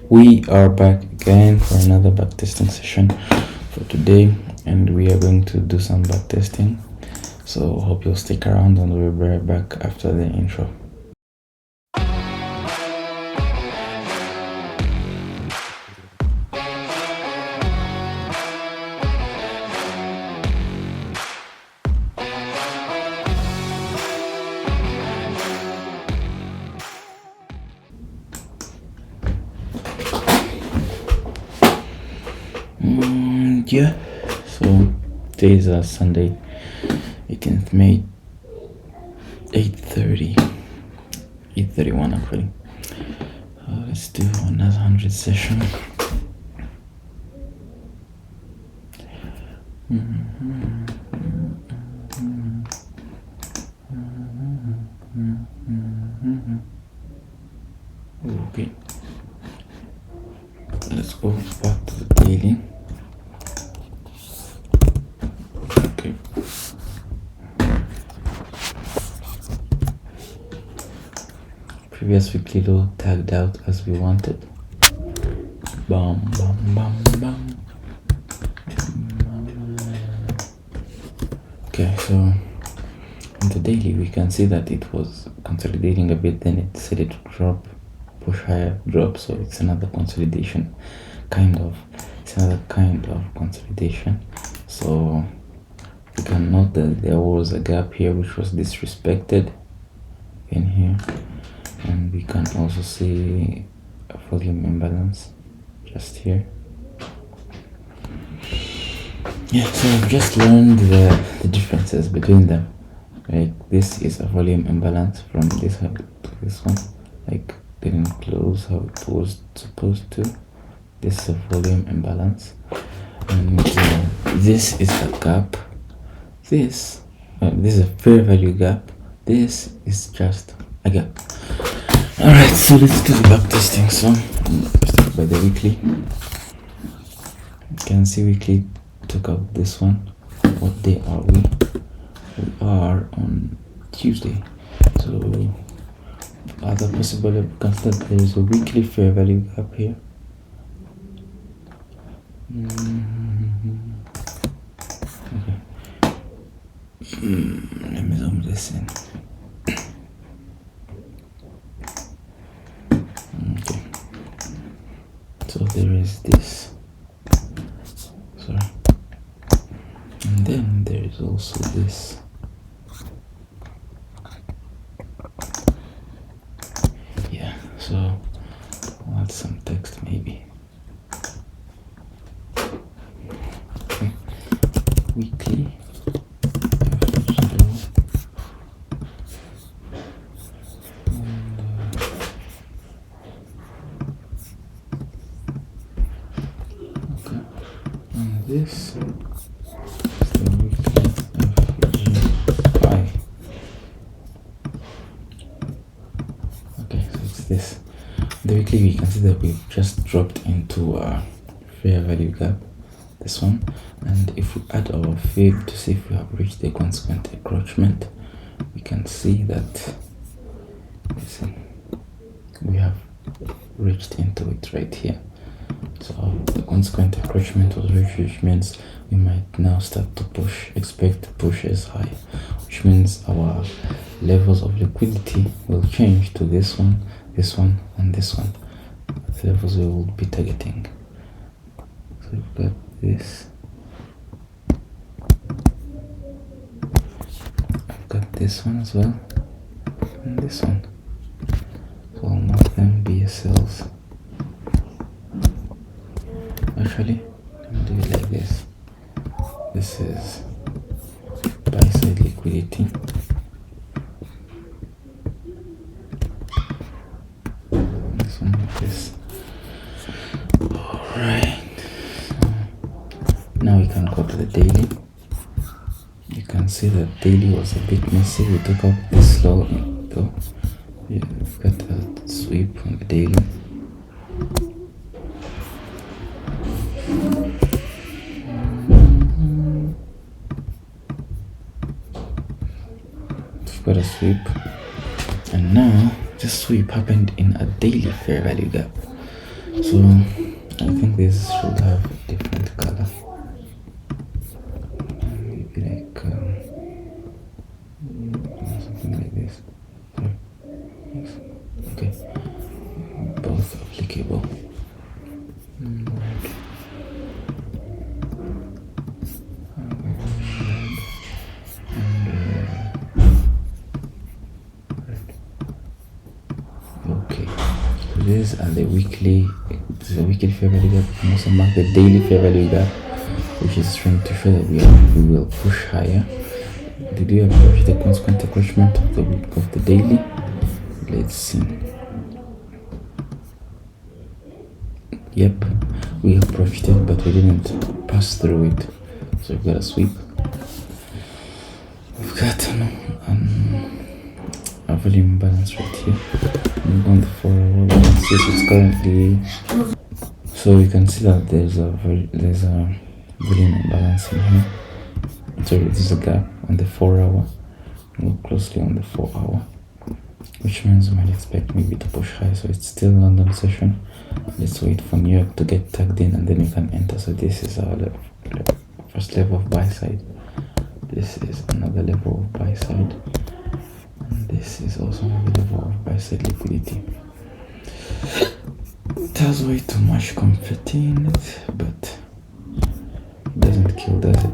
We are back again for another backtesting session for today, and we are going to do some backtesting. So hope you'll stick around, and we'll be right back after the intro. Yeah, so today is Sunday, 18th May, 8:31 actually. Let's do another 100 session. Okay, let's go back to the daily. Okay, previous weekly low tagged out as we wanted. Bam bam bam bam. Okay, so on the daily we can see that it was consolidating a bit, then it said it drop, push higher, drop. So it's another consolidation, it's another kind of consolidation. So you can note that there was a gap here which was disrespected in here, and we can also see a volume imbalance just here. Yeah, so I've just learned the differences between them. Like, this is a volume imbalance from this one to this one, like didn't close how it was supposed to. This is a volume imbalance, and this is a gap. This is a fair value gap. This is just a gap. Alright, so let's do the backtesting. So start by the weekly. You can see weekly took out this one. What day are we? We are on Tuesday. So other possible evidence that there is a weekly fair value gap here. Okay. Let me zoom this in. Okay. So there is this. Sorry. And then there is also this. Yeah, so I'll add some text maybe. Okay. Weekly. And this is the weekly FGI. Okay, so it's this. The weekly, we can see that we've just dropped into a fair value gap, this one. And if we add our fib to see if we have reached the consequent encroachment, we can see that we have reached into it right here. So the consequent encroachment was reached, which means we might now start to expect pushes high, which means our levels of liquidity will change to this one, this one, and this one. The levels we will be targeting. So we've got this. I've got this one as well, and this one. So I'll mark them BSLs. Actually, let me do it like this. This is buy side liquidity. This one like this. Alright. Now we can go to the daily. You can see that daily was a bit messy. We took out this low though. Yeah, we've got a sweep on the daily. Got a sweep, and now this sweep happened in a daily fair value gap. So I think this should have a different color, maybe like something like this. Yes. Okay, both applicable. Okay, so these are the weekly. This is a weekly fair value gap. We can also mark the daily fair value gap, which is trying to show that we will push higher. Did we approach the consequent encroachment of the week of the daily? Let's see. Yep, we approached it, but we didn't pass through it. So we've got a sweep. We've got a volume balance right here. And on the 4 hour, we can see it's currently. So we can see that there's a volume imbalance in here. So there's a gap on the 4 hour. Look closely on the 4 hour, which means we might expect maybe to push high. So it's still London session. Let's wait for New York to get tagged in and then we can enter. So this is our first level of buy side. This is another level of buy side. And this is also another level of buy side liquidity. It has way too much confetti in it, but it doesn't kill, does it?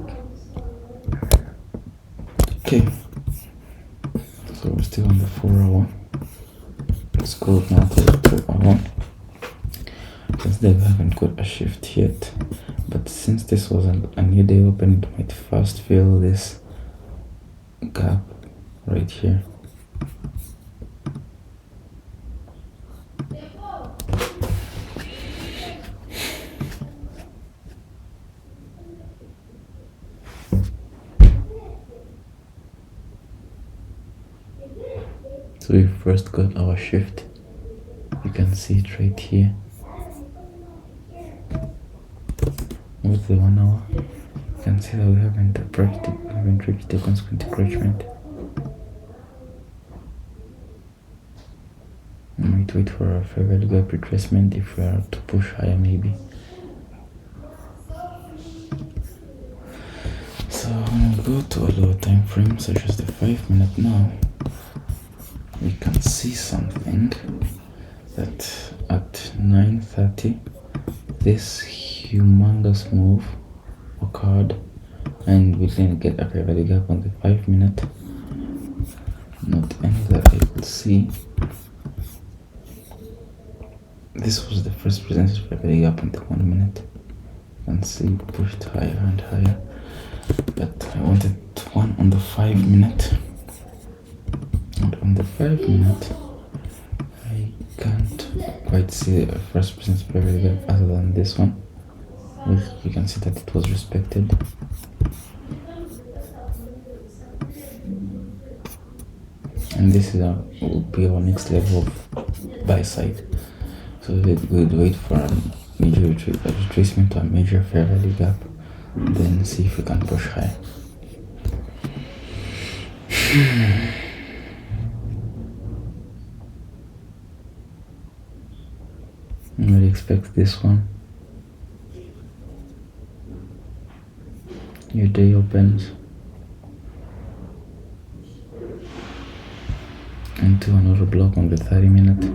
Okay. So we're still on the 4 hour. Let's go now to the 2 hour. Since they haven't got a shift yet, but since this was a new day open, it might first fill this gap right here. So we first got our shift. You can see it right here. With the 1 hour, you can see that we haven't approached it, we haven't reached the consequent encroachment. We might wait for a fair value gap retracement if we are to push higher maybe. So when we go to a lower time frame such as the 5 minute now, we can see something that at 9:30 this humongous move occurred and we didn't get a fair value gap on the 5 minute. Not any that I could see. This was the first presented fair value gap on the 1 minute. You can see it pushed higher and higher, but I wanted one on the 5 minute. And on the 5 minute, I can't quite see a first presented fair value gap other than this one. You can see that it was respected. And this is will be our next level of buy side. So we would wait for a major retracement to a major fair value gap, then see if we can push high. I would expect this one. Your day opens into another block on the 30 minute.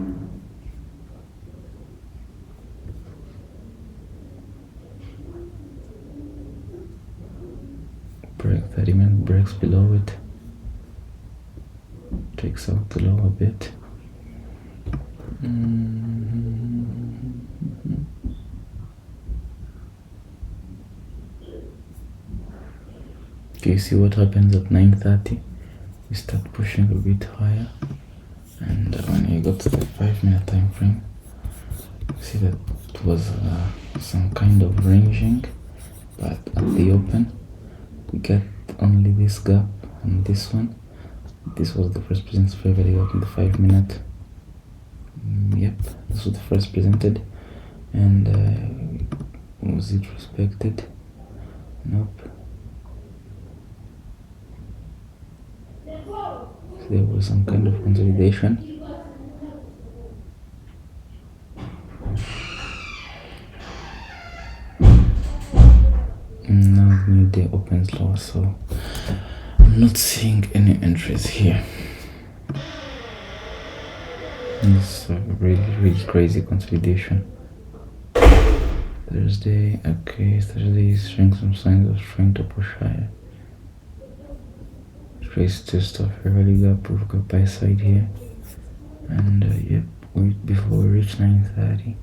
Break 30 minute, breaks below it, takes out the low a bit. Okay, see what happens at 9:30. We start pushing a bit higher, and when you go to the 5 minute time frame, see that it was some kind of ranging, but at the open we get only this gap and this one. This was the first presented fair value gap in the 5 minute. Yep, this was the first presented, and was it respected? Nope. There was some kind of consolidation. day opens lower, so I'm not seeing any entries here. It's a really crazy consolidation. Thursday, okay, Thursday is showing some signs of trying to push higher. Trace test of a rally gap, we've got buy side here, and yep, wait before we reach 930.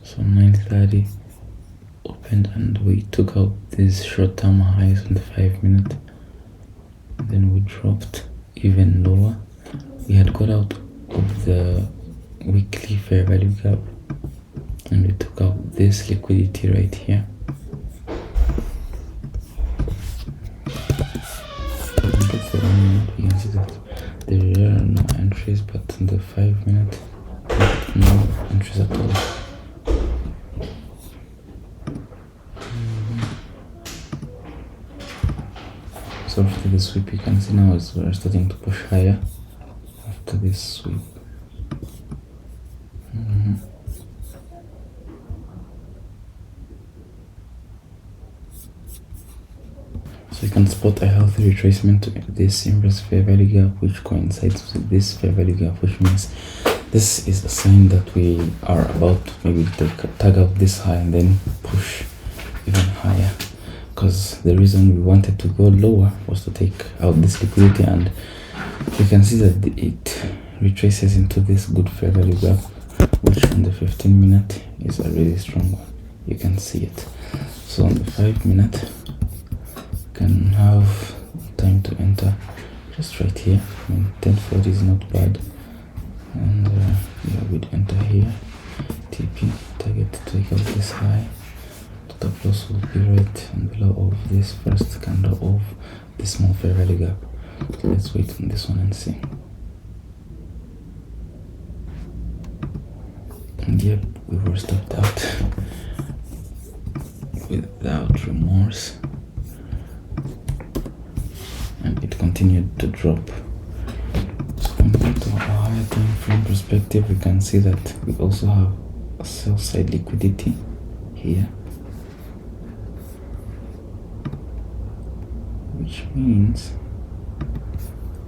So 930 opened and we took out these short-term highs on the 5-minute. Then we dropped even lower. We had got out of the weekly fair value gap and we took out this liquidity right here. You can see that there are no entries, but in the 5-minute, no entries at all. So after the sweep, you can see now we're starting to push higher after this sweep. So you can spot a healthy retracement to this inverse fair value gap, which coincides with this fair value gap, which means this is a sign that we are about to maybe tag out this high and then push even higher. Because the reason we wanted to go lower was to take out this liquidity, and you can see that it retraces into this good fair value gap, which on the 15-minute is a really strong one. You can see it. So on the 5-minute, you can have time to enter just right here. I mean, 1040 is not bad, and yeah, we'd enter here. TP target to take out this high. Top loss will be right and below of this first candle of this small fair value gap. So let's wait on this one and see. And yep, we were stopped out without remorse, and it continued to drop. So from to a higher time frame perspective, we can see that we also have a sell side liquidity here, which means,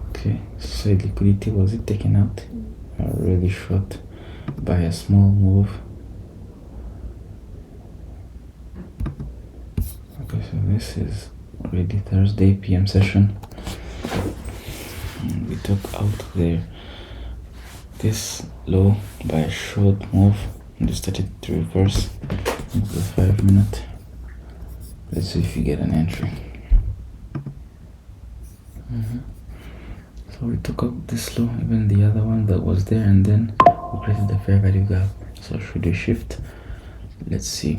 okay, side liquidity, was it taken out or really short by a small move? Okay, so this is already Thursday PM session, and we took out there this low by a short move and we started to reverse into the 5-minute. Let's see if you get an entry. So we took out this low, even the other one that was there, and then we created the fair value gap. So should we shift? Let's see.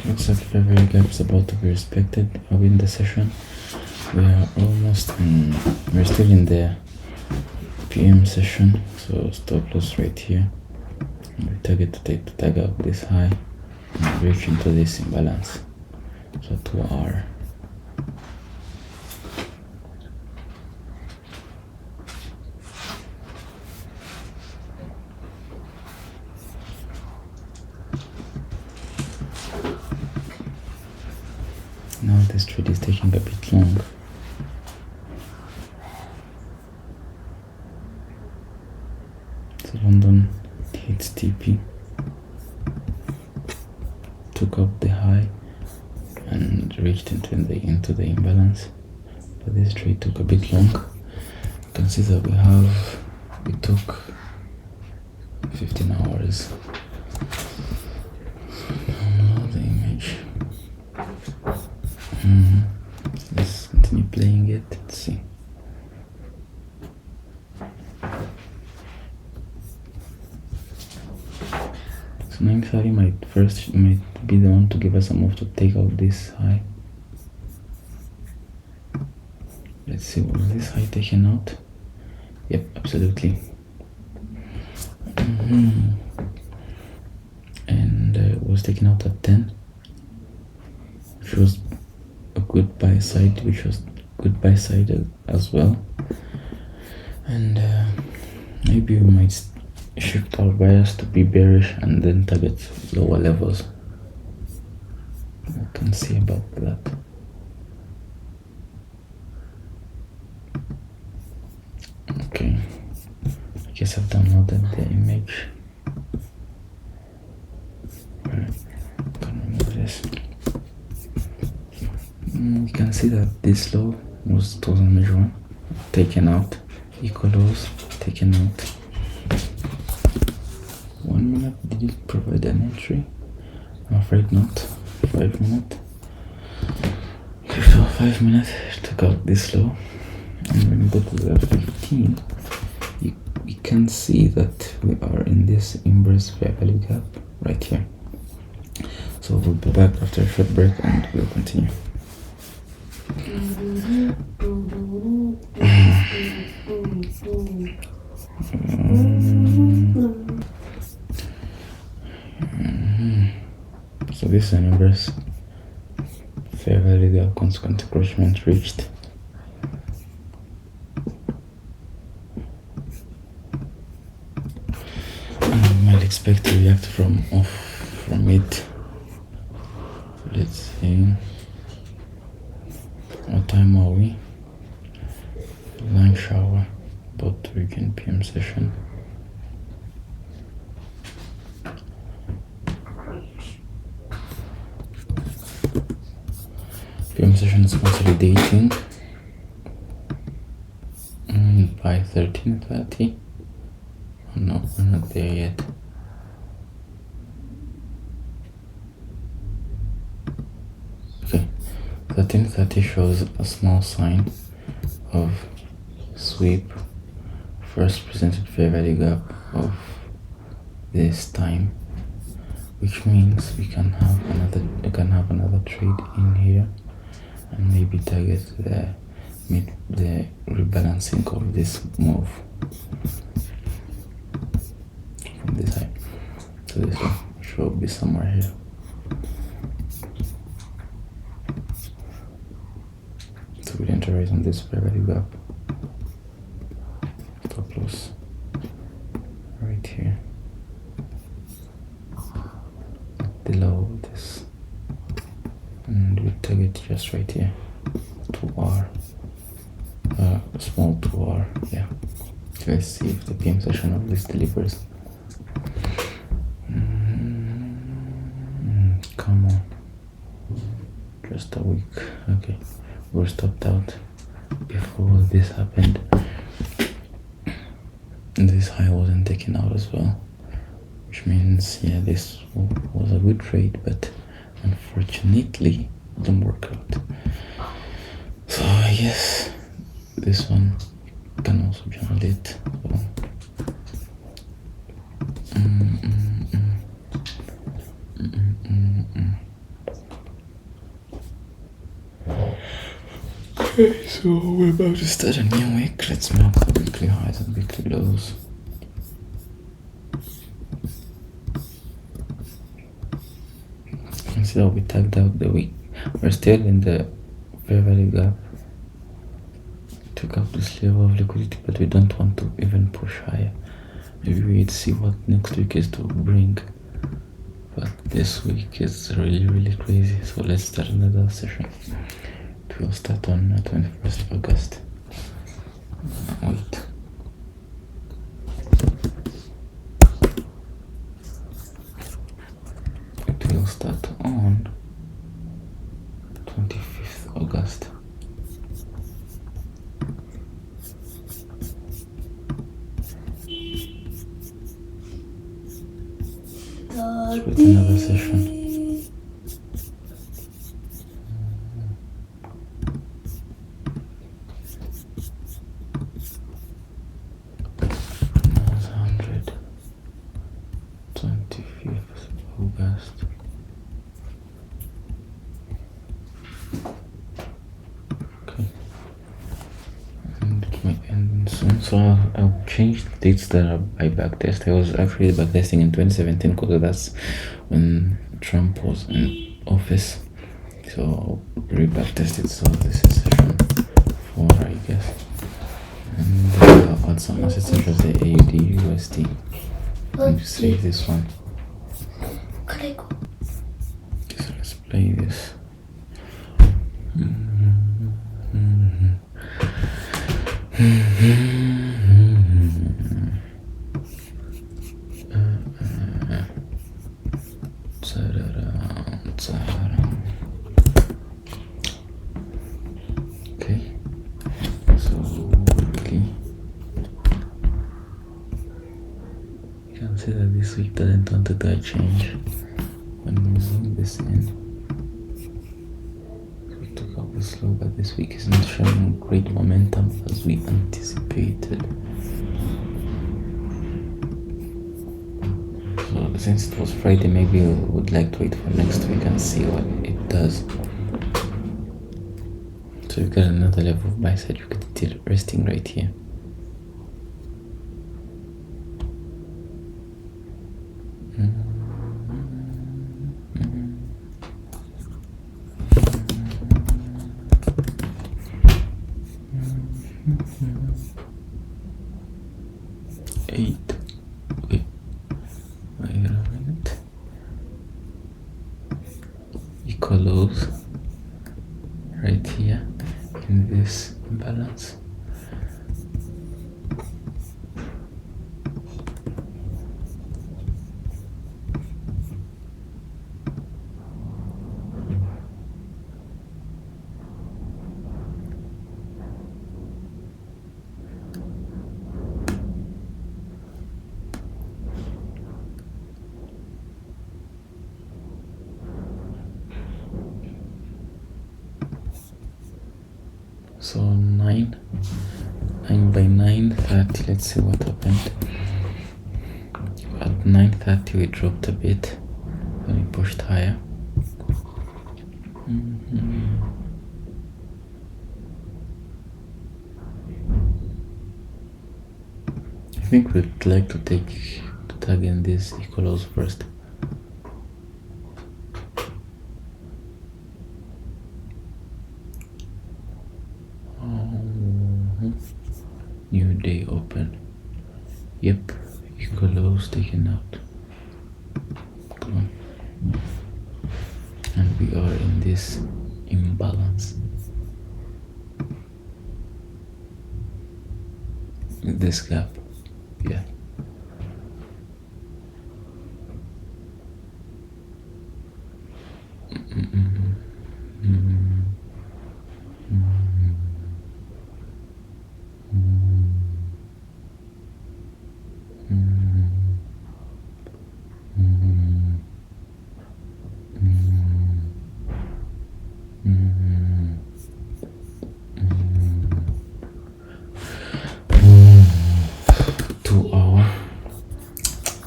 Looks like fair value gap is about to be respected. Are we in the session? We are almost in, we're still in the PM session, so stop loss right here. And we target to tag out this high and reach into this imbalance. So 2 hour. Now this trade is taking a bit long. So London hits TP, took up the high and reached into the imbalance, but this trade took a bit long. You can see that we took 15 hours. Download the image. Let's continue playing it. Let's see. So 930 might be the one to give us a move to take out this high. Let's see, was this high taken out? Yep, absolutely. And it was taken out at 10, which was a good buy side, which was good buy side as well. And maybe we might shift our bias to be bearish and then target lower levels. We can see about that. Okay, I guess I've downloaded the image. Can remove this. You can see that this low was 2001 taken out, equal lows taken out. 1 minute, did it provide an entry? I'm afraid not. 5 minutes. Okay, so 5 minutes took out this low, and when you go to the 15, you can see that we are in this inverse fair value gap right here. So we'll be back after a short break and we'll continue. So this is an inverse fair value gap, consequent encroachment reached. And we might expect to react from it. Let's see. What time are we? Lunch hour, about to begin PM session. PM session is consolidating by 13:30. Oh no, we're not there yet. Okay, 13:30 shows a small sign of sweep, first presented fair value gap of this time, which means we can have another trade in here and maybe target the rebalancing of this move from this side to this one. Should be somewhere here. So we'll enter on this fair value gap. Stop loss right here below this, and we target just right here, 2R, small 2R. Yeah, let's see if the PM session of this delivers. Come on, just a week. Okay, we're stopped out before this happened. This high wasn't taken out as well, which means, yeah, this was a good trade, but unfortunately it didn't work out. So I guess this one can also journal it. Okay, so we're about to start a new week. Let's mark the weekly highs and weekly lows. You can see how we tagged out the week. We're still in the fair value gap. Took out this level of liquidity, but we don't want to even push higher. Maybe we'd see what next week is to bring. But this week is really crazy. So let's start another session. It will start on 21st of August. Wait. It will start on 25th August. With another session. Okay, and it may end So I'll change the dates that I backtest. I was actually backtesting in 2017 because that's when Trump was in office. So I'll re-backtest it. So this is session 4, I guess. And I'll add some assets such as the AUD, USD. And save this one. Okay, so let's play this. Okay, so quickly you can see that this week doesn't want to die change. When we zoom this in, we took off slow, but this week is not showing great momentum as we anticipated. So since it was Friday, maybe we would like to wait for next week and see what it does. So you got another level of buy side, you could still resting right here. Wait a minute. Equal lows right here in this imbalance. So 9 by 9:30, let's see what happened. At 9:30 we dropped a bit, then we pushed higher. I think we'd like to tag in this equals first. New day open. Yep, equal lows taken out. Come on. And we are in this imbalance. This gap. Yeah.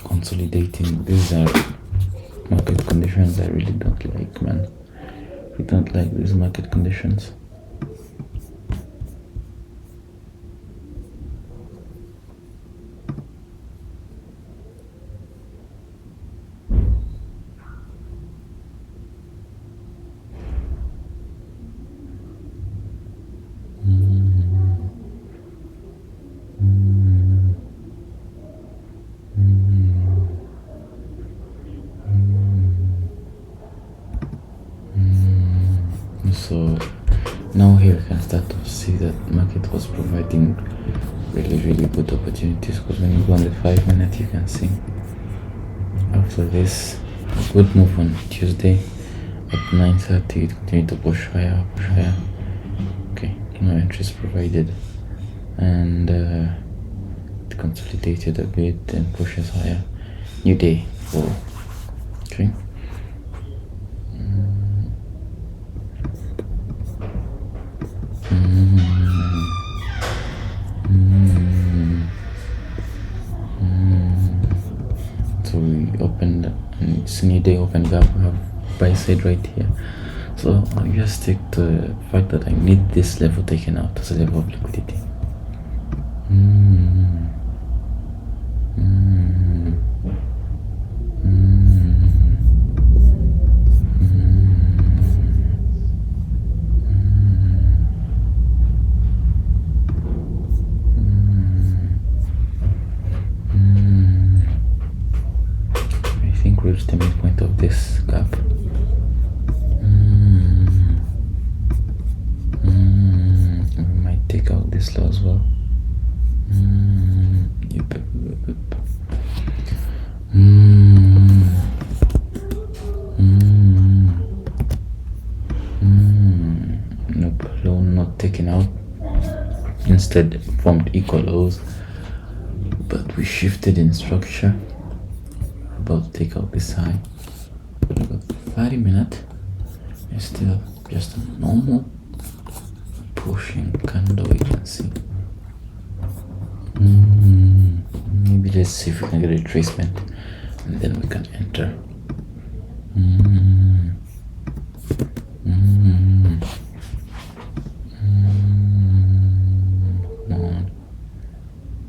Consolidating. These are market conditions I really don't like, man. We don't like these market conditions. So now here we can start to see that market was providing really good opportunities, because when you go on the 5-minute you can see after this a good move on Tuesday at 9:30 it continued to push higher. Okay, no entries provided, and it consolidated a bit and pushes higher. New day. Oh, okay. So we opened, and it's a new day open gap. We have buy side right here. So I'll just stick to the fact that I need this level taken out as a level of liquidity. towards the midpoint of this gap. We might take out this low as well. Yep. Nope, low not taken out. Instead formed equal lows, but we shifted in structure. About to take out this high. About 30 minutes. It's still just a normal pushing candle, you can see. Maybe let's see if we can get a retracement and then we can enter. Come on,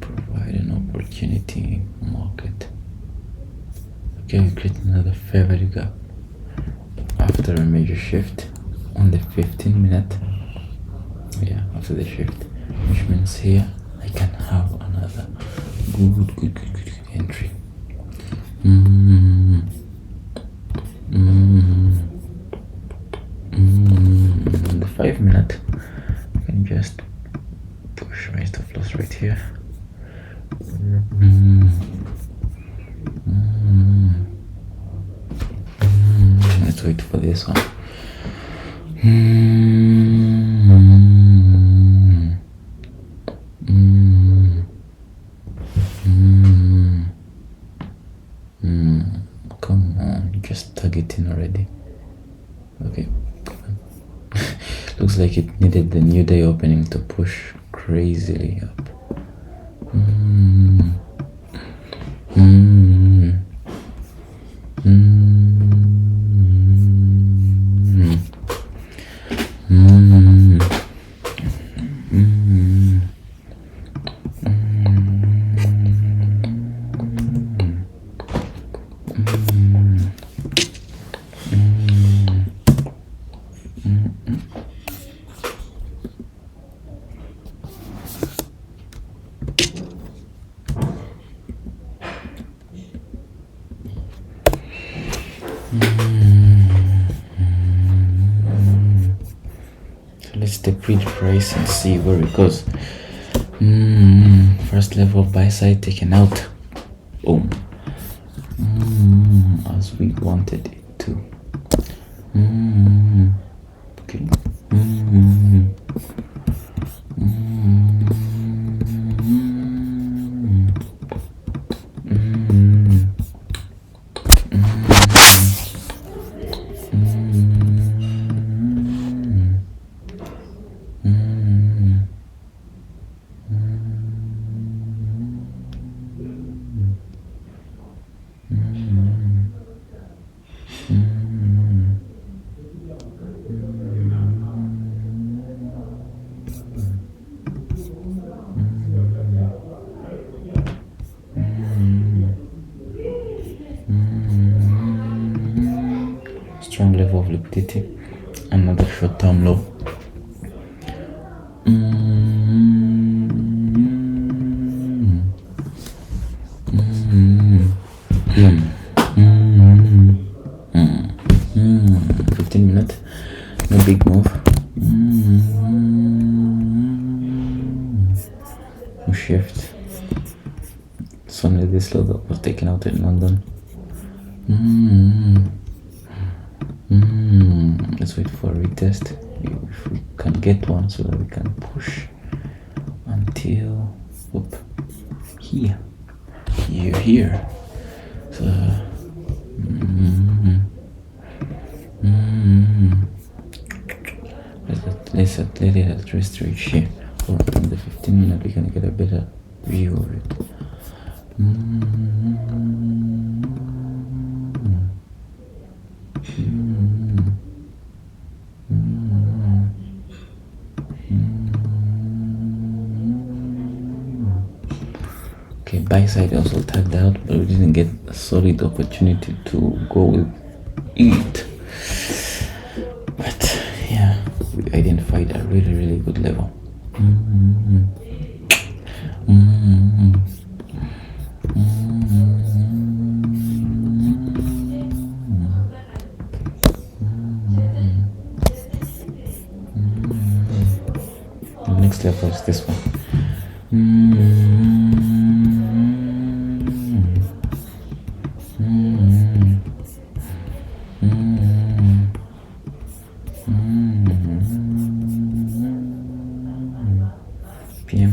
provide an opportunity market. Okay, we create another fair value gap after a major shift on the 15-minute. Yeah, after the shift, which means here I can have another good entry. The 5-minute, I can just push my stop loss right here. Let's wait for this one. Come on, just targeting already. Okay. Looks like it needed the new day opening to push crazily up. So let's take read price and see where it goes. First level of buy side taken out. Boom. As we wanted it to. Okay. Strong level of liquidity, another short-term low. No big move. No shift. It's only this low that was taken out in London. Let's wait for a retest if we can get one so that we can push until here. So let's let it at rest right here, or on the 15-minute we can get a better view of it. Okay, buy side also tagged out, but we didn't get a solid opportunity to go with it. But yeah, we identified a really good level. PM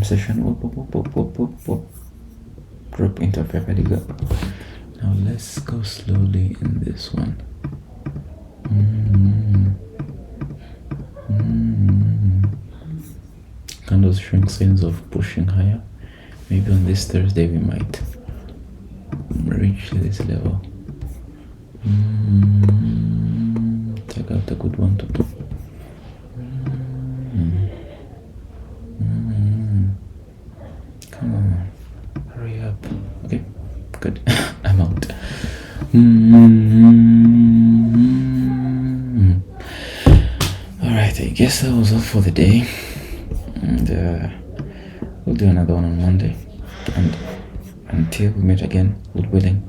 session. Drop interface. Ready, go. Now let's go slowly in this one. Candles showing signs of pushing higher. Maybe on this Thursday we might reach this level. Check out a good one to do. Come on, hurry up. Okay, good. I'm out. Alright, I guess that was all for the day. And we'll do another one on Monday. And until we meet again, God willing.